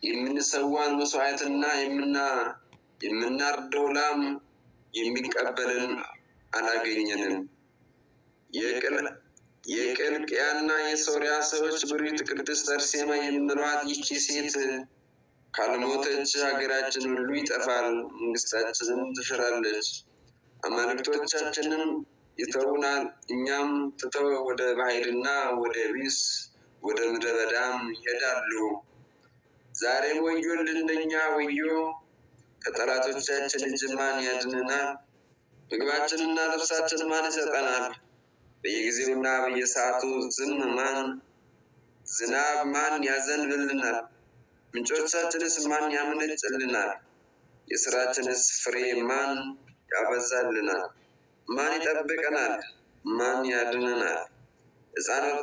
የምንሰዋን መስዋዕትና የምናርደው ላም የሚቀበልን አላገኘንም። የቂልቅያና የሶርያ ሰዎች ብርቱ ቅድስት አርሴማ የሚሏት ይህች ሴት ካልሞተች ሀገራችን ሁሉ ይጠፋል፣ መንግስታችንም ትሽራለች። አማልክቶቻችንም ይተውናል፣ እኛም ትተው ወደ ባሕርና ወደ ቢስ ወደ ምድረ በዳም ይሄዳሉ። ዛሬም ወዮልን ለእኛ ወዮ! ከጠላቶቻችን እጅ ማን ያድነናል? ምግባችንና ልብሳችን ማን ይሰጠናል? በየጊዜውና በየሰዓቱ ዝናብ ማን ያዘንብልናል? ምንጮቻችንስ ማን ያመነጭልናል? የሥራችንስ ፍሬ ማን ያበዛልናል? ማን ይጠብቀናል? ማን ያድነናል?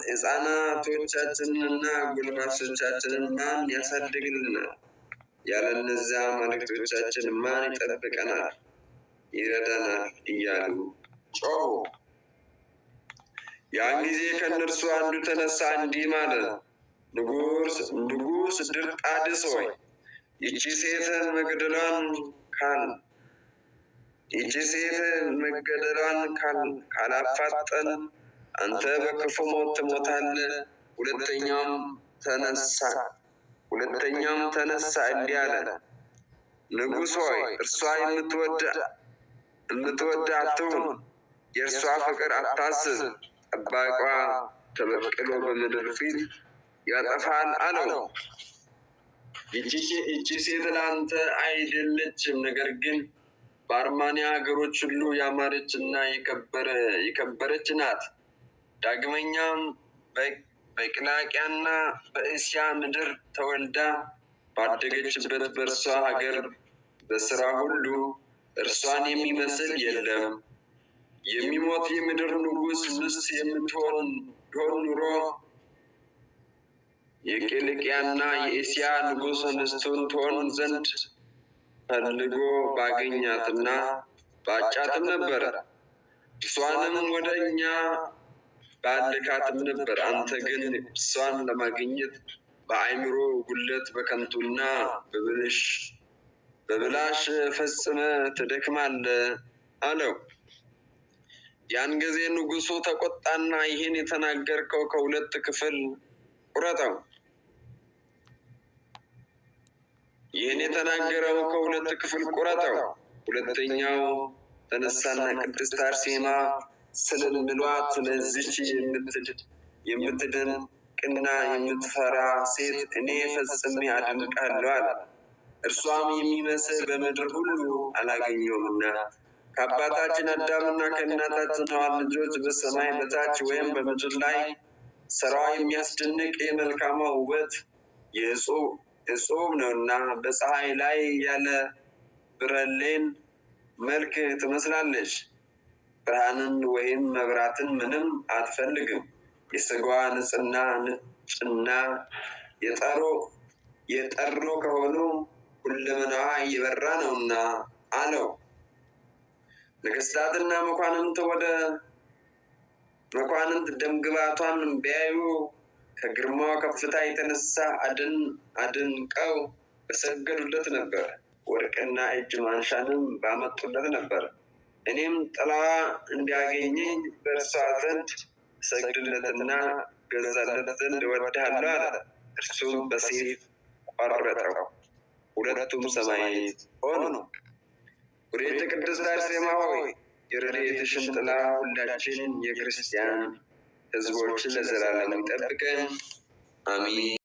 ሕፃናቶቻችንንና ጎልማሶቻችንን ማን ያሳድግልናል? ያለ እነዚያ አማልክቶቻችን ማን ይጠብቀናል ይረዳናል? እያሉ ጮኹ። ያን ጊዜ ከእነርሱ አንዱ ተነሳ፣ እንዲህም አለ፣ ንጉሥ ድርጣድስ ሆይ ይህች ሴት መገደሏን ካላፋጠን አንተ በክፉ ሞት ትሞታለህ። ሁለተኛውም ተነሳ እንዲህ አለ፣ ንጉሥ ሆይ እርሷ የምትወድ አትሁን፣ የእርሷ ፍቅር አታስብ፣ ጠባቂዋ ተበቅሎ በምድር ፊት ያጠፋል አለው። ይህች ሴት ለአንተ አይደለችም፣ ነገር ግን በአርማንያ ሀገሮች ሁሉ ያማረችና የከበረች ናት። ዳግመኛም በቂልቅያና በእስያ ምድር ተወልዳ ባደገችበት በእርሷ ሀገር በሥራ ሁሉ እርሷን የሚመስል የለም። የሚሞት የምድር ንጉሥ ሚስት የምትሆን ቢሆን ኑሮ የቂልቅያና የእስያ ንጉሥ ሚስቱን ትሆን ዘንድ ፈልጎ ባገኛትና ባጫትም ነበር፣ እርሷንም ወደ እኛ ባልካትም ነበር። አንተ ግን እርሷን ለማግኘት በአእምሮ ጉድለት በከንቱና በብላሽ ፈጽመህ ትደክማለህ አለው። ያን ጊዜ ንጉሡ ተቆጣና ይህን የተናገርከው ከሁለት ክፍል ቁረጠው። ሁለተኛው ተነሳና ቅድስት አርሴማ ስለምሏት ስለዚች የምትደንቅና የምትፈራ ሴት እኔ ፈጽሜ አደንቃለሁ አለ። እርሷም የሚመስል በምድር ሁሉ አላገኘሁምና ከአባታችን አዳምና ከእናታችን ሔዋን ልጆች በሰማይ በታች ወይም በምድር ላይ ሥራዋ የሚያስደንቅ የመልካሟ ውበት የእጹብ ነውና በፀሐይ ላይ ያለ ብረሌን መልክ ትመስላለች። ብርሃንን ወይም መብራትን ምንም አትፈልግም። የሥጋዋ ንጽሕና ነጭና የጠሩ ከሆኑ ሁለመናዋ የበራ ነውና አለው። ነገሥታትና መኳንንት ደምግባቷን ቢያዩ ከግርማዋ ከፍታ የተነሳ አድንቀው በሰገዱለት ነበር፣ ወርቅና እጅ ማንሻንም ባመጡለት ነበር። እኔም ጥላዋ እንዲያገኘኝ በእርሷ ዘንድ እሰግድለትና እገዛለት ዘንድ እወድሃለሁ አለ። እርሱም በሰይፍ ቆረጠው፣ ሁለቱም ሰማዕታት ሆኑ። ወዴት ቅድስት አርሴማ ሆይ የረድኤትሽን ጥላ ሁላችን የክርስቲያን ሕዝቦችን ለዘላለም ይጠብቀን፣ አሜን።